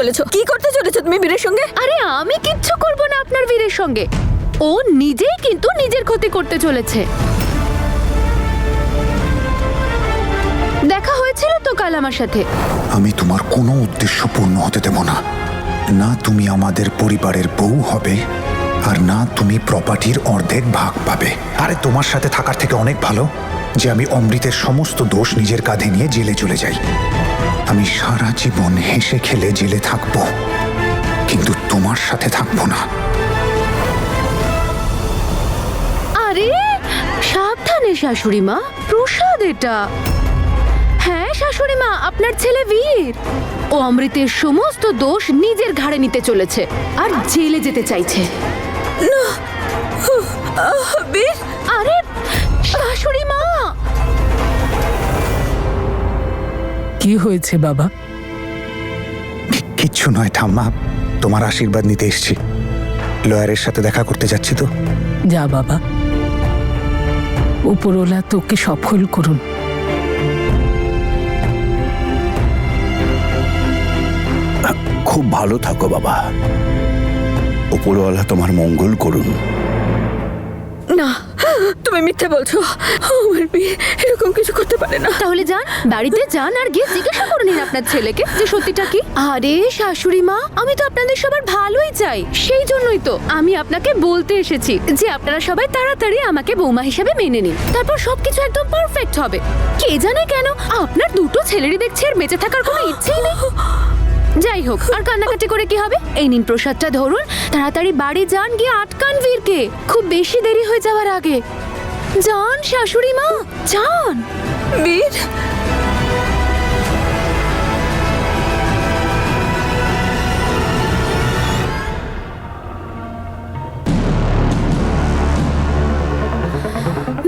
চলেছো? কি করতে চলেছো তুমি বীরের সঙ্গে? আরে আমি কিচ্ছু করব না আপনার বীরের সঙ্গে। ও নিজেই কিন্তু নিজের ক্ষতি করতে চলেছে। দেখা হয়েছিল তো কাল আমার সাথে। আমি তোমার কোনো উদ্দেশ্য পূর্ণ হতে দেব না। না তুমি আমাদের পরিবারের বউ হবে, আর না তুমি প্রপার্টির অর্ধেক ভাগ পাবে। আরে তোমার সাথে থাকার থেকে অনেক ভালো যে আমি অমৃতের সমস্ত দোষ নিজের কাঁধে নিয়ে জেলে চলে যাই। আমি সারা জীবন হেসে খেলে জেলে থাকবো, কিন্তু তোমার সাথে থাকবো না। আরে সাবধানে শাশুড়ি মা, প্রসাদ এটা। হ্যাঁ শাশুড়ি মা, আপনার ছেলে বীর ও অমৃতের সমস্ত দোষ নিজের ঘাড়ে নিতে চলেছে আর জেলে যেতে চাইছে। বীর, আরে শাশুড়ি মা। কি হয়েছে বাবা? কিচ্ছু নয় ঠাম্মা, তোমার আশীর্বাদ নিতে এসেছি। লয়ারের সাথে দেখা করতে যাচ্ছি তো। যা বাবা, উপরওয়ালা তোকে সফল করুন। খুব ভালো থাকো বাবা, উপরওয়ালা তোমার মঙ্গল করুন। না, তুমি মিথ্যে বলছো। আমার বীর এরকম কিছু করতে পারে না। তাহলে যান, বাড়িতে যান আর গিয়ে জিজ্ঞাসা করে নিন আপনার ছেলেকে যে সত্যিটা কি। আরে শাশুড়ি মা, আমি তো আপনাদের সবার ভালোই চাই, সেই জন্যই তো আমি আপনাকে বলতে এসেছি যে আপনারা সবাই তাড়াতাড়ি আমাকে বৌমা হিসেবে মেনে নিন, তারপর সবকিছু একদম পারফেক্ট হবে। কে জানে কেন আপনার দুটো ছেলেরই দেখছি আর বেঁচে থাকার কোনো ইচ্ছেই নেই। যাই হোক, আর কান্নাকাটি করে কি হবে? এই নিন প্রসাদটা ধরুন, তাড়াতাড়ি বাড়ি যান, গিয়ে আটকান বীরকে, খুব বেশি দেরি হয়ে যাওয়ার আগে। যান শাশুড়ি মা, যান। বীর,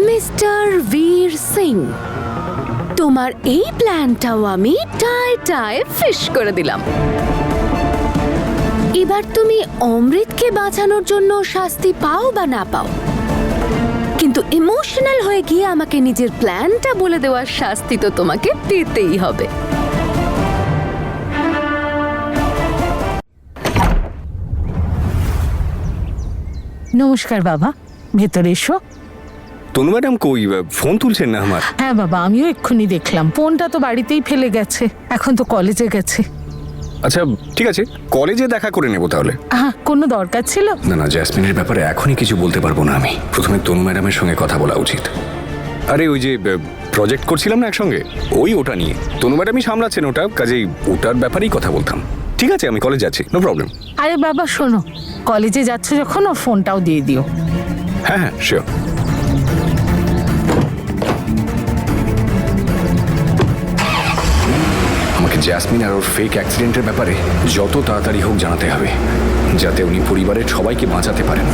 মিস্টার বীর সিং, তোমার এই প্ল্যানটাও আমি টায় টায় ফিশ করে দিলাম। এবার তুমি অমৃতকে বাঁচানোর জন্য শাস্তি পাও বা না পাও, কিন্তু ইমোশনাল হয়ে গিয়ে আমাকে নিজের প্ল্যানটা বলে দেওয়ার শাস্তি তো তোমাকে পেতেই হবে। নমস্কার বাবা, ভেতরে এসো। তনু ম্যাডাম কই? ফোন তুলছেন না আমার। হ্যাঁ বাবা, আমিও এক্ষুনি দেখলাম, ফোনটা তো বাড়িতেই ফেলে গেছে, এখন তো কলেজে গেছে। আচ্ছা ঠিক আছে, কলেজে দেখা করে নেবো তাহলে। হ্যাঁ, কোনো দরকার ছিল? না না, জ্যাসমিনের ব্যাপারে এখনই কিছু বলতে পারবো না আমি। প্রথমে তনু ম্যাডামের সঙ্গে কথা বলা উচিত। আরে ওই যে প্রজেক্ট করছিলাম না একসঙ্গে, ওটা নিয়ে তনু ম্যাডামই সামলাচ্ছেন ওটা, কাজেই ওটার ব্যাপারেই কথা বলতাম। ঠিক আছে, আমি কলেজ যাচ্ছি, নো প্রবলেম। আরে বাবা শোনো, কলেজে যাচ্ছ যখন ওর ফোনটাও দিয়ে দিও। হ্যাঁ হ্যাঁ শিওর। আমাকে জ্যাসমিন আর ওর ফেক অ্যাক্সিডেন্টের ব্যাপারে যত তাড়াতাড়ি হোক জানাতে হবে, যাতে উনি পরিবারের সবাইকে বাঁচাতে পারেন।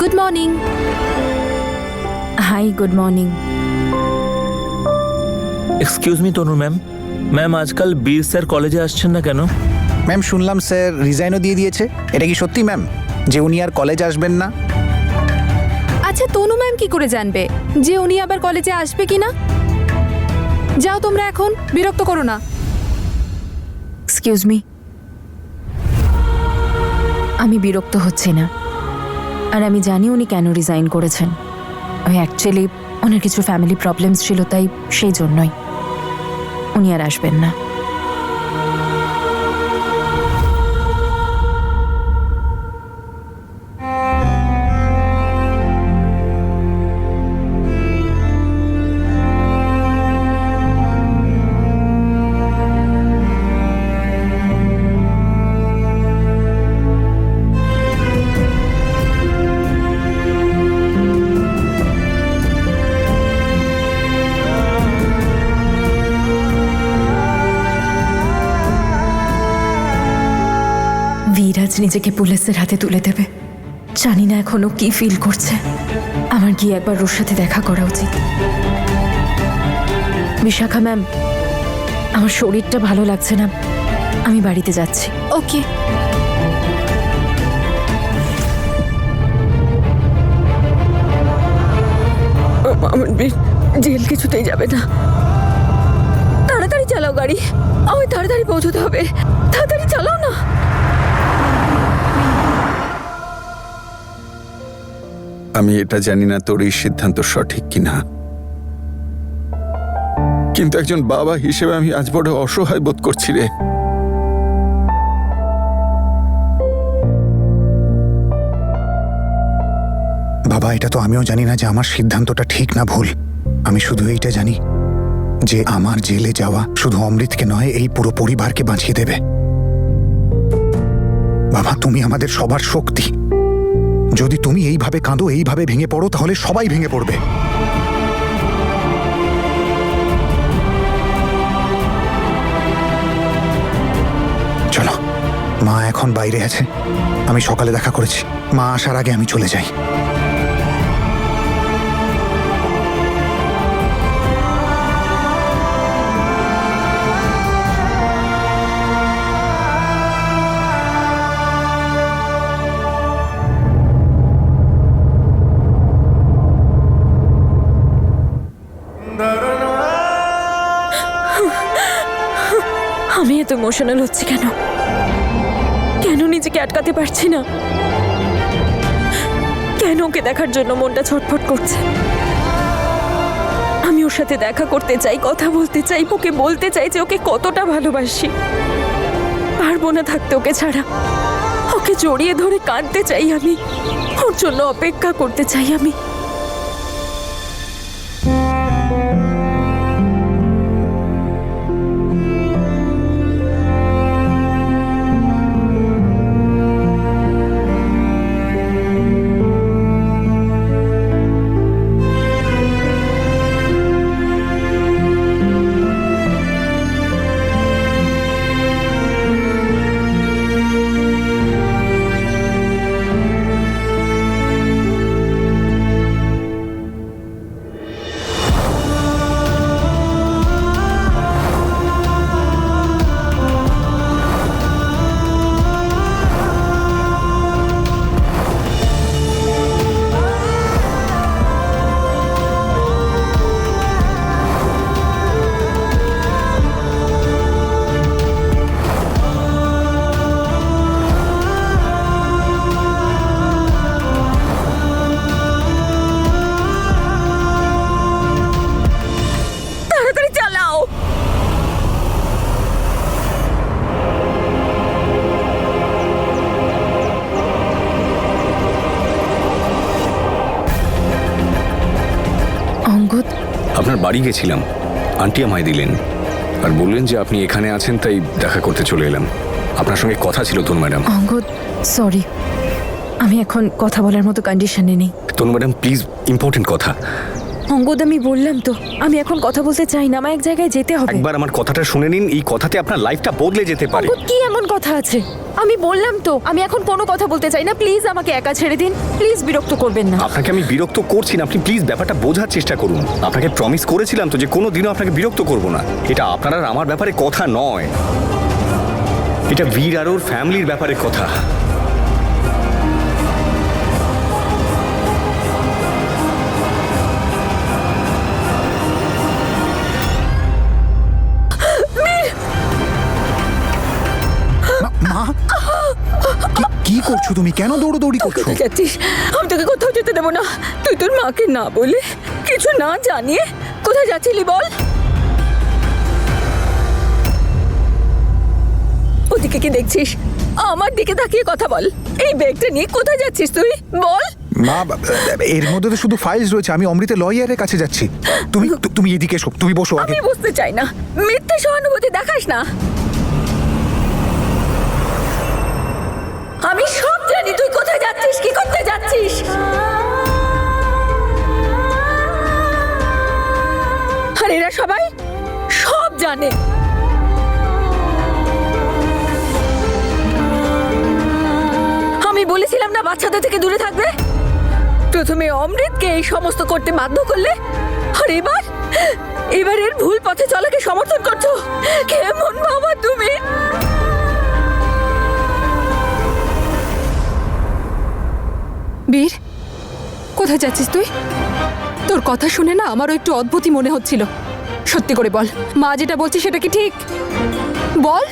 Good morning. Hi, good morning. Excuse me Tanu ma'am, ma'am আজকাল বীর স্যার কলেজে আসছেন না কেন? ম্যাম শুনলাম স্যার রিজাইনও দিয়ে দিয়েছে। এটা কি সত্যি ম্যাম যে উনি আর কলেজ আসবেন না? আচ্ছা তনু ম্যাম কি করে জানবে যে উনি আবার কলেজে আসবে কিনা? যাও তোমরা, এখন বিরক্ত করো না। এক্সকিউজ মি, আমি বিরক্ত হচ্ছি না, আর আমি জানি উনি কেন রিজাইন করেছেন। অ্যাকচুয়ালি ওনার কিছু ফ্যামিলি প্রবলেমস ছিল, তাই সেই জন্যই উনি আর আসবেন না। নিজেকে পুলিশের হাতে তুলে দেবে। জানি না এখনো কি ফিল করছে। আমার গিয়ে একবার ওর সাথে দেখা করা উচিত। বিশাখা ম্যাম, আমার শরীরটা ভালো লাগছে না, আমি বাড়িতে যাচ্ছি। ওকে। আমার জেল কিছুতেই যাবে না। তাড়াতাড়ি চালাও গাড়ি, আমি তাড়াতাড়ি পৌঁছতে হবে। তাড়াতাড়ি চালাও না। আমি এটা জানি না তোর এই সিদ্ধান্ত সঠিক কিনা, কিন্তু একজন বাবা হিসেবে আমি আজ বড় অসহায় বোধ করছি রে। বাবা, এটা তো আমিও জানি না যে আমার সিদ্ধান্তটা ঠিক না ভুল। আমি শুধু এইটা জানি যে আমার জেলে যাওয়া শুধু অমৃতকে নয়, এই পুরো পরিবারকে বাঁচিয়ে দেবে। বাবা, তুমি আমাদের সবার শক্তি। যদি তুমি এইভাবে কাঁদো, এইভাবে ভেঙে পড়ো, তাহলে সবাই ভেঙে পড়বে। চলো, মা এখন বাইরে আছে, আমি সকালে দেখা করেছি। মা আসার আগে আমি চলে যাই। আমি এত ইমোশনাল হচ্ছি কেন? কেন নিজেকে আটকাতে পারছি না? কেন ওকে দেখার জন্য মনটা ছটফট করছে? আমি ওর সাথে দেখা করতে চাই, কথা বলতে চাই, ওকে বলতে চাই যে ওকে কতটা ভালোবাসি। পারবো না থাকতে ওকে ছাড়া। ওকে জড়িয়ে ধরে কাঁদতে চাই আমি, ওর জন্য অপেক্ষা করতে চাই আমি। আপনার বাড়ি গেছিলাম, আন্টি আমায় দিলেন আর বললেন যে আপনি এখানে আছেন, তাই দেখা করতে চলে এলাম। আপনার সঙ্গে কথা ছিল তনু ম্যাডাম। অঙ্গদ, সরি, আমি এখন কথা বলার মতো কন্ডিশনে নেই। তনু ম্যাডাম প্লিজ, ইম্পর্টেন্ট কথা। অঙ্গদ, আমি বললাম তো আমি এখন কথা বলতে চাই না, আমার এক জায়গায় যেতে হবে। একবার আমার কথাটা শুনে নিন, এই কথাতে আপনার লাইফটা বদলে যেতে পারে। অঙ্গদ, কি এমন কথা আছে? আমি বললাম তো আমি এখন কোনো কথা বলতে চাই না। প্লিজ আমাকে একা ছেড়ে দিন, প্লিজ বিরক্ত করবেন না। আপনাকে আমি বিরক্ত করছি না, আপনি প্লিজ ব্যাপারটা বোঝার চেষ্টা করুন। আপনাকে প্রমিস করেছিলাম তো যে কোনো দিনও আপনাকে বিরক্ত করব না। এটা আপনার আর আমার ব্যাপারে কথা নয়, এটা বীর আর ওর ফ্যামিলির ব্যাপারে কথা। মা, কি করছো তুমি? কেন দৌড়োদৌড়ি করছো? কোথায় যাচ্ছিস? আমি তোকে কোথাও যেতে দেবো না। তুই তোর মাকে না বলে, কিছু না জানিয়ে কোথায় যাচ্ছিলি বল? ওদিকে কি দেখছিস? আমার দিকে তাকিয়ে কথা বল। এই ব্যাগটা নিয়ে কোথায় যাচ্ছিস তুই বল? মা, এর মধ্যে তো শুধু ফাইলস রয়েছে। আমি অমৃতের লয়ারের কাছে যাচ্ছি। তুমি এদিকে এসো, তুমি বসো আগে। আমি বুঝতে চাই না, মিথ্যে সহানুভূতি দেখাস না। আমি সব জানি তুই কোথায় যাচ্ছিস, কি করতে যাচ্ছিস। আর এরা সবাই সব জানে। বলেছিলাম না বাচ্চাদের থেকে দূরে থাকবে? প্রথমে অমৃতকে এই সমস্ত করতে বাধ্য করলে, আর এবার এর ভুল পথে চলাকে সমর্থন করছো। কেমন বাবা তুমি? বীর, কোথায় যাচ্ছিস তুই? তোর কথা শুনে না আমারও একটু অদ্ভুতই মনে হচ্ছিল। সত্যি করে বল, মা যেটা বলছে সেটা কি ঠিক? বল।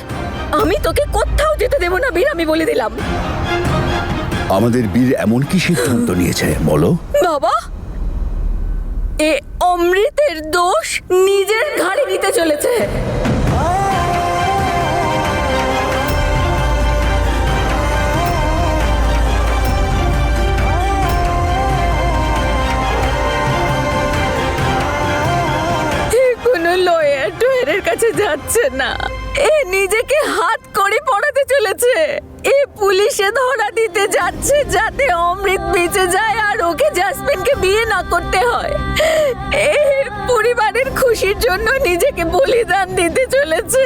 আমি তোকে কোথাও যেতে দেবো না বীর, আমি বলে দিলাম। আমাদের বীর এমন কি সিদ্ধান্ত নিয়েছে বলো? বাবা, এ অমৃতের দোষ নিজের ঘাড়ে নিতে চলেছে। কোনো লয়ার টয়ারের কাছে যাচ্ছে না, এ নিজেকে হাত করে পড়াতে চলেছে। এ পুলিশে ধরা দিতে যাচ্ছে যাতে অমৃত বেঁচে যায় আর ওকে জাসমিনকে বিয়ে না করতে হয়। এ পরিবারের খুশির জন্য নিজেকে বলিদান দিতে চলেছে।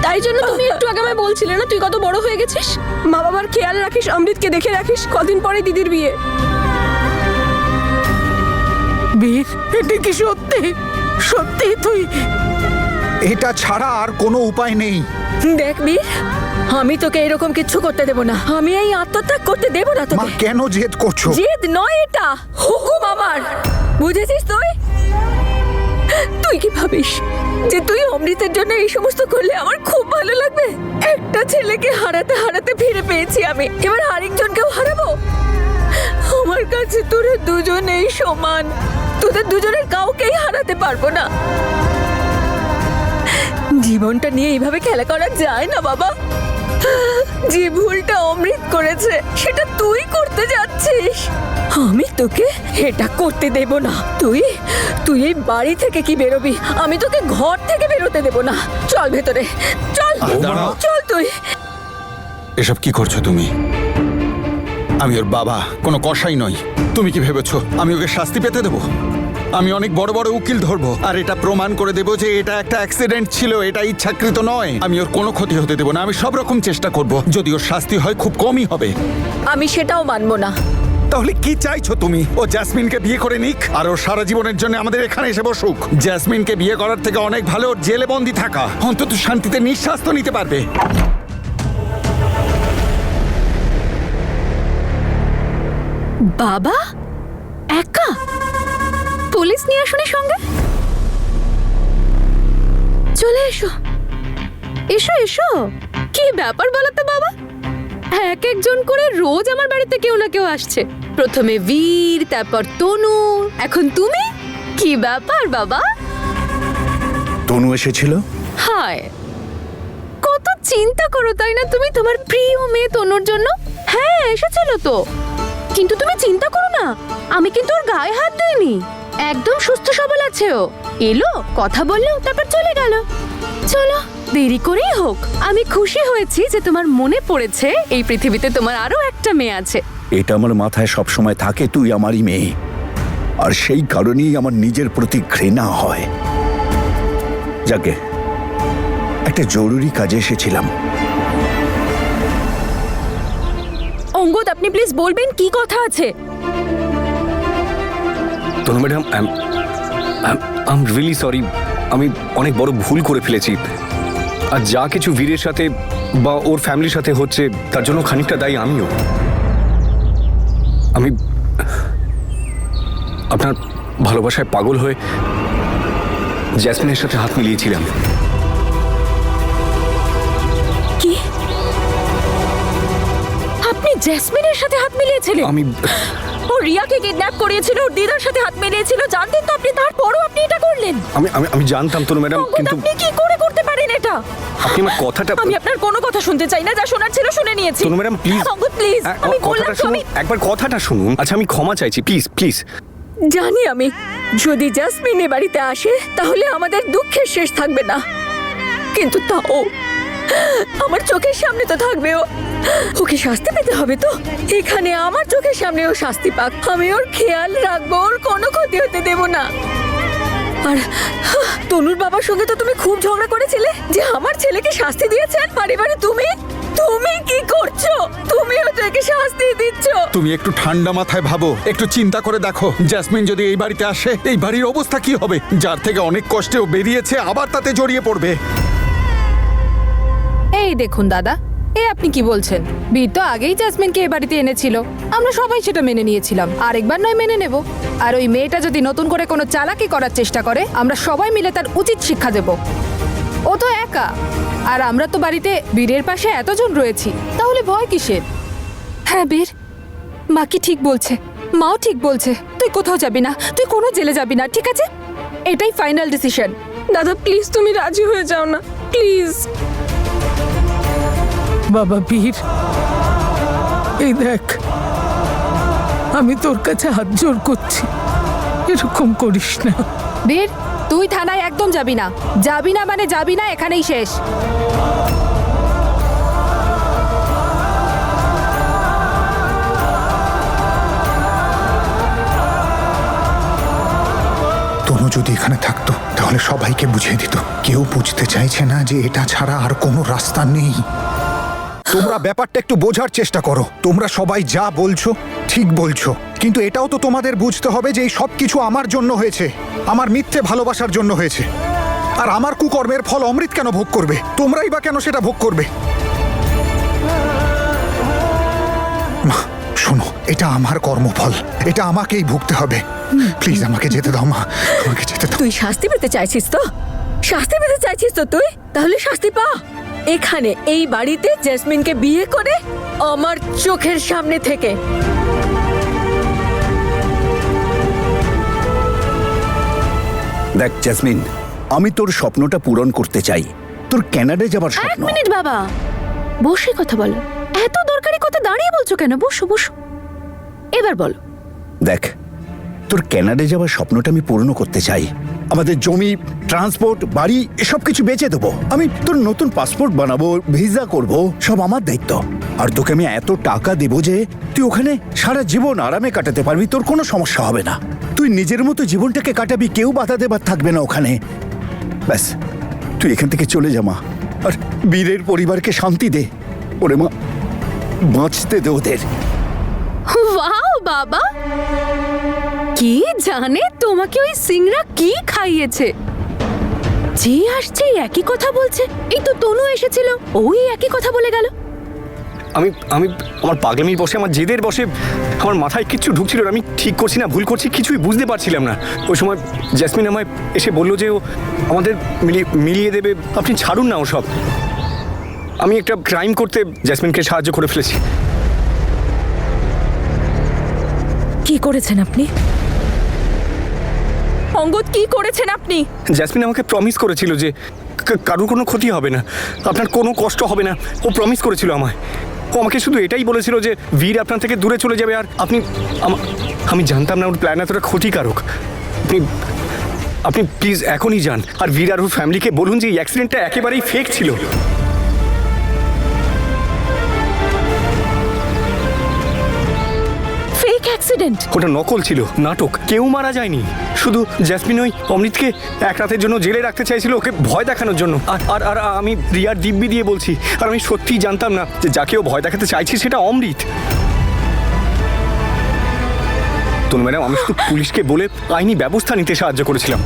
তাই জন্য তুমি একটু আগে আমায় বলছিলে না তুই কত বড় হয়ে গেছিস, মা বাবার খেয়াল রাখিস, অমৃতকে দেখে রাখিস। কদিন পরে দিদির বিয়ে। বীর, এটা কি সত্যি? সত্যি তুই? এটা ছাড়া আর কোনো উপায় নেই। দেখ বীর, আমি তোকে এরকম কিচ্ছু করতে দেব না। আমি এই আত্মত্যাগ করতে দেব না মা, তোকে। কেন জেদ করছো? জেদ নয়, এটা হুকুম আমার। বুঝেছিস তুই? তুই কি ভাবিস যে তুই অমৃতের জন্য এই সমস্ত করলে আমার খুব ভালো লাগবে? একটা ছেলেকে হারাতে হারাতে ফিরে পেয়েছি আমি, এবার আরেকজনকেও হারাবো? আমার কাছে তোরা দুজনেই সমান, তোদের দুজনের কাউকেই হারাতে পারবো না। জীবনটা নিয়ে এইভাবে খেলা করা যায় না বাবা। যে ভুলটা অমৃত করেছে সেটা তুই করতে যাচ্ছিস। আমি তোকে এটা করতে দেব না। তুই এই বাড়ি থেকে কি বেরোবি? আমি তোকে ঘর থেকে বেরোতে দেব না। চল ভেতরে, চল। দাঁড়াও। চল তুই। এসব কি করছো তুমি? আমি ওর বাবা, কোনো কসাই নই। তুমি কি ভেবেছো আমি ওকে শাস্তি পেতে দেবো? আমি অনেক বড় বড় উকিল ধরবো আর এটা প্রমাণ করে দেবো যে এটা একটা অ্যাক্সিডেন্ট ছিল, এটা ইচ্ছাকৃত নয়। আমি ওর কোনো ক্ষতি হতে দেবো না। আমি সব রকম চেষ্টা করব। যদি ওর শাস্তি হয় খুব কমই হবে। আমি সেটাও মানবো না। তাহলে কি চাইছো তুমি? ও জাসমিনকে বিয়ে করে নিক আর ও সারা জীবনের জন্য আমাদের এখানে এসে বসুক। জাসমিনকে বিয়ে করার থেকে অনেক ভালো ওর জেলে বন্দি থাকা। অন্তত শান্তিতে নিঃশ্বাস তো নিতে পারবে। বাবা একা পুলিশ নিয়ে আসুনি সঙ্গে? চলে এসো, এসো এসো। কি ব্যাপার বলো তো বাবা? এক একজন করে রোজ আমার বাড়িতে কেউ না কেউ আসছে। প্রথমে বীর, তারপর তনু, এখন তুমি। কি ব্যাপার বাবা? তনু এসেছিল? হায়, কত চিন্তা করো তাই না তুমি তোমার প্রিয় মেয়ে তনুর জন্য? হ্যাঁ এসেছিল তো, কিন্তু তুমি চিন্তা করো না, আমি কিন্তু ওর গায়ে হাত দিইনি। একদম সুস্থ সবল আছে ও। এলো, কথা বললো, তারপর চলে গেল। চলো, দেরি করেই হোক, আমি খুশি হয়েছি যে তোমার মনে পড়েছে এই পৃথিবীতে তোমার আরো একটা মেয়ে আছে। এটা আমার মাথায় সবসময় থাকে, তুই আমারই মেয়ে। আর সেই কারণেই আমার নিজের প্রতি ঘৃণা হয়। যাকে একটা জরুরি কাজে এসেছিলাম। অঙ্গদ, আপনি প্লিজ বলবেন কি কথা আছে? Tanu madam, I am really sorry. আমি অনেক বড় ভুল করে ফেলেছি। আর যা কিছু বীরের সাথে বা ওর ফ্যামিলির সাথে হচ্ছে তার জন্য খানিকটা দায়ী আমিও। আমি আপনার ভালোবাসায় পাগল হয়ে জ্যাসমিনের সাথে হাত মিলিয়েছিলাম। কি? আপনি জেসমিনের সাথে হাত মিলিয়েছিলেন? আমি ও রিয়াকে কিডন্যাপ করিয়েছিল, ওর দিদার সাথে হাত মিলিয়েছিল, জানতেন তো আপনি, তারপরও আপনি এটা করলেন? আমি আমি জানতাম তনু ম্যাডাম, কিন্তু আপনি কি করে করতে পারেন এটা? আপনি আমার কথাটা আমি আপনার কোনো কথা শুনতে চাই না, যা শোনার ছিল শুনে নিয়েছি। তনু ম্যাডাম প্লিজ, অঙ্গদ প্লিজ, আমি বললাম কথাটা তো শুনুন, একবার কথাটা শুনুন। আচ্ছা আমি ক্ষমা চাইছি, প্লিজ প্লিজ। জানি আমি, যদি জাসমিন এ বাড়িতে আসে তাহলে আমাদের দুঃখের শেষ থাকবে না, কিন্তু তাও আমার চোখের সামনে তো থাকবে ও। ওকে শাস্তি পেতে হবে তো, এখানে আমার চোখের সামনে ও শাস্তি পাক। আমি ওর খেয়াল রাখবো, ওর কোনো ক্ষতি হতে দেব না। আর তনুর বাবার সঙ্গে তো তুমি খুব ঝগড়া করেছিলে যে আমার ছেলেকে শাস্তি দিয়েছেন, আর এবারে তুমি তুমি কি করছো? তুমিও তো একে শাস্তি দিচ্ছ। তুমি একটু ঠান্ডা মাথায় ভাবো, একটু চিন্তা করে দেখো, জেসমিন যদি এই বাড়িতে আসে এই বাড়ির অবস্থা কি হবে? যার থেকে অনেক কষ্টেও বেরিয়েছে আবার তাতে জড়িয়ে পড়বে। এই দেখুন দাদা, আপনি কি বলছেন? বীর তো আগেই জাসমিনকে এ বাড়িতে এনেছিল, আমরা সবাই সেটা মেনে নিয়েছিলাম, আরেকবার নয় মেনে নেব। আর ওই মেয়েটা যদি নতুন করে কোনো চালাকি করার চেষ্টা করে, আমরা সবাই মিলে তার উচিত শিক্ষা দেব। ও তো একা, আর আমরা তো বাড়িতে বীরের পাশে এতজন রয়েছি, তাহলে ভয় কিসের? হ্যাঁ বীর, মা কি ঠিক বলছে, মাও ঠিক বলছে। তুই কোথাও যাবি না, তুই কোনো জেলে যাবি না, ঠিক আছে? এটাই ফাইনাল ডিসিশন। দাদা প্লিজ তুমি রাজি হয়ে যাও না, প্লিজ। বাবা বীর, এই দেখ, আমি তোর কাছে হাত জোর করছি, এরকম করিস না। বীর, তুই থানায় একদম যাবি না, যাবি না মানে যাবি না, এখানেই শেষ। তনু যদি এখানে থাকতো তাহলে সবাইকে বুঝিয়ে দিত। কেউ বুঝতে চাইছে না যে এটা ছাড়া আর কোনো রাস্তা নেই। তোমরা ব্যাপারটা একটু বোঝার চেষ্টা করো। তোমরা সবাই যা বলছো ঠিক বলছো, কিন্তু এটাও তো তোমাদের বুঝতে হবে যে এই সব কিছু আমার জন্য হয়েছে, আমার মিথ্যে ভালোবাসার জন্য হয়েছে। আর আমার কুকর্মের ফল অমৃত কেন ভোগ করবে? তোমরাই বা কেন সেটা ভোগ করবে? মা শোনো, এটা আমার কর্মফল, এটা আমাকেই ভুগতে হবে। প্লিজ আমাকে যেতে দাও মা, আমাকে যেতে দাও। তুই শাস্তি পেতে চাইছিস তো? শাস্তি পেতে চাইছিস তো তুই? তাহলে শাস্তি পা। এখানে এই বাড়িতে জেসমিনকে বিয়ে করে আমার চোখের সামনে থেকে। দেখ জেসমিন, আমি তোর স্বপ্নটা পূরণ করতে চাই, তোর কানাডা যাবার এক স্বপ্ন। মিনিট বাবা, বসে কথা বলো। এত দরকারি কথা দাঁড়িয়ে বলছো কেন? বসো বসো, এবার বলো। দেখ, তোর কানাডা যাওয়ার স্বপ্নটা আমি পূর্ণ করতে চাই। আমাদের জমি, ট্রান্সপোর্ট, বাড়ি এসব কিছু বেচে দেবো। আমি তোর নতুন পাসপোর্ট বানাবো, ভিসা করব, সব আমার দায়িত্ব। আর তোকে আমি এত টাকা দেবো যে তুই ওখানে সারা জীবন আরামে কাটাতে পারবি, তোর কোনো সমস্যা হবে না। তুই নিজের মতো জীবনটাকে কাটাবি, কেউ বাধা দেবার থাকবে না ওখানে। ব্যাস, তুই এখান থেকে চলে যা মা, আর বীরের পরিবারকে শান্তি দে। ওরে মা, বাঁচতে দে ওদের। ওয়াও বাবা, কি জানে তোমাকে ওই সিংরা কি খাইয়েছে? যে আসছে একই কথা বলছে। এই তো তনু এসেছিল, ওই একই কথা বলে গেল। আমি আমি আমার পাগলামির বসে, আমার জেদের বসে আমার মাথায় কিচ্ছু ঢুকছিল না। আমি ঠিক করছি না ভুল করছি কিছুই বুঝতে পারছিলাম না। ওই সময় জেসমিন আমায় এসে বলল যে ও আমাদের মিলিয়ে দেবে, আপনি ছাড়ুন না ওসব। আমি একটা ক্রাইম করতে জেসমিনকে সাহায্য করে ফেলেছি। কি করেছেন আপনি? অঙ্গদ কি করেছেন আপনি? জেসমিন আমাকে প্রমিস করেছিল যে কারোর কোনো ক্ষতি হবে না, আপনার কোনো কষ্ট হবে না। ও প্রমিস করেছিল আমায়। ও আমাকে শুধু এটাই বলেছিল যে বীর আপনার থেকে দূরে চলে যাবে। আর আপনি, আমি জানতাম না ওর প্ল্যান এতটা ক্ষতিকারক। আপনি প্লিজ এখনই যান, আর বীর আর ওর ফ্যামিলিকে বলুন যে এই অ্যাক্সিডেন্টটা একেবারেই ফেক ছিল। Fake accident? ওটা নকল ছিল, নাটক। কেউ মারা যায়নি, শুধু জেসমিন ওই অমৃতকে এক রাতের জন্য জেলে রাখতে চাইছিল, ওকে ভয় দেখানোর জন্য। আর আর আমি রিয়ার দিব্যি দিয়ে বলছি, আর আমি সত্যিই জানতাম না যে যাকে ও ভয় দেখাতে চাইছি সেটা অমৃত। তো ম্যাডাম, আমি শুধু পুলিশকে বলে আইনি ব্যবস্থা নিতে সাহায্য করেছিলাম।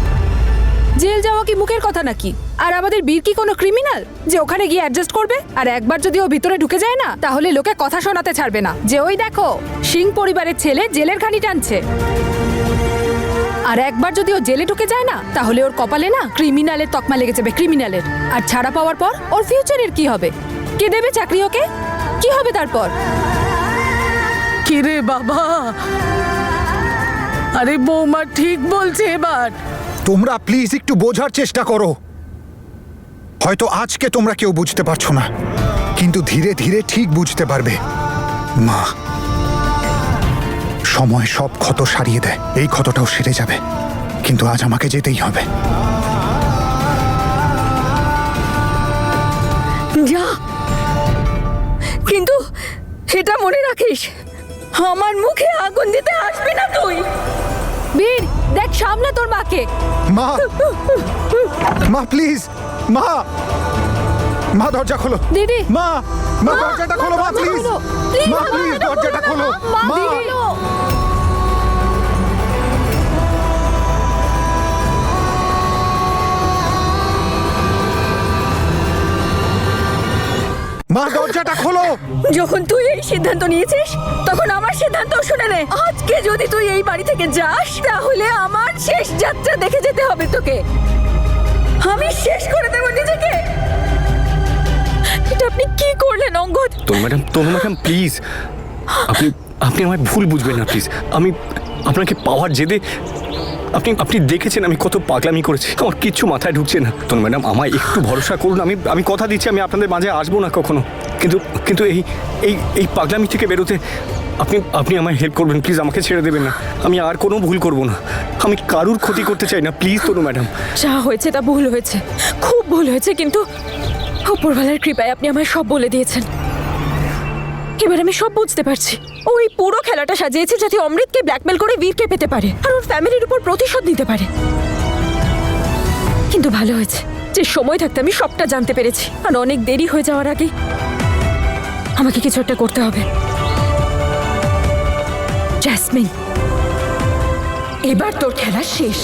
জেল যাওয়া কি মুখের কথা নাকি? আর আমাদের বীর কি কোনো ক্রিমিনাল যে ওখানে গিয়ে অ্যাডজাস্ট করবে? আর একবার যদি ও ভিতরে ঢুকে যায় না, তাহলে লোকে কথা শোনাতে ছাড়বে না যে ওই দেখো সিং পরিবারের ছেলে জেলের ঘানি টানছে। আর একবার যদি ও জেলে ঢুকে যায় না, তাহলে ওর কপালে না ক্রিমিনালের তকমা লেগে যাবে, ক্রিমিনালের। আর ছাড়া পাওয়ার পর ওর ফিউচারের কি হবে? কে দেবে চাকরি ওকে? কি হবে তারপর? কিরে বাবা, আরে বৌমা ঠিক বলছে এবার। তোমরা প্লিজ একটু বোঝার চেষ্টা করো। হয়তো আজকে তোমরা কেউ বুঝতে পারছো না, কিন্তু ধীরে ধীরে ঠিক বুঝতে পারবে। মা, সময় সব ক্ষত সারিয়ে দেয়, এই ক্ষতটাও সেরে যাবে, কিন্তু আজ আমাকে যেতেই হবে। যা, কিন্তু সেটা মনে রাখিস, আমার মুখে আগুন দিতে আসবি না তুই। বীর, দেখ সামলা তোর মাকে। মা, মা প্লিজ, মা, মা দরজা খোলো। দিদি মা মা দরজাটা খোলো মা প্লিজ। মা প্লিজ দরজাটা খোলো মা। মা দরজাটা খোলো। যখন তুই এই সিদ্ধান্ত নিয়েছিস তখন আমার সিদ্ধান্ত শুনে নে। আজকে যদি তুই এই বাড়ি থেকে যাস তাহলে আমার শেষ যাত্রা দেখে যেতে হবে তোকে। আমি শেষ করে দেব নিজেকে। এটা আপনি কি করলেন অঙ্গদ? তনু ম্যাডাম প্লিজ, আপনি আপনি আমায় ভুল বুঝবেন না প্লিজ। আমি আপনাকে পাওয়ার জেদে আপনি দেখেছেন আমি কত পাগলামি করেছি। আমার কিচ্ছু মাথায় ঢুকছে না। তনু ম্যাডাম আমায় একটু ভরসা করুন। আমি কথা দিচ্ছি আমি আপনাদের মাঝে আসবো না কখনো। কিন্তু এই পাগলামি থেকে বেরোতে আপনি আমায় হেল্প করবেন প্লিজ। আমাকে ছেড়ে দেবেন না। আমি আর কোনো ভুল করব না। আমি কারুর ক্ষতি করতে চাই না প্লিজ তনু ম্যাডাম। যা হয়েছে তা ভুল হয়েছে, খুব ভুল হয়েছে, কিন্তু উপরওয়ালার কৃপায় আপনি আমায় সব বলে দিয়েছেন। এবার আমি সব বুঝতে পারছি। ওই পুরো খেলাটা সাজিয়েছে যাতে অমৃতকে ব্ল্যাকমেল করে বীরকে পেতে পারে আর ওর ফ্যামিলির উপর প্রতিশোধ নিতে পারে। কিন্তু ভালো হয়েছে যে সময় থাকতে আমি সবটা জানতে পেরেছি। আর অনেক দেরি হয়ে যাওয়ার আগে আমাকে কিছু একটা করতে হবে। জেসমিন, এবার তোর খেলা শেষ।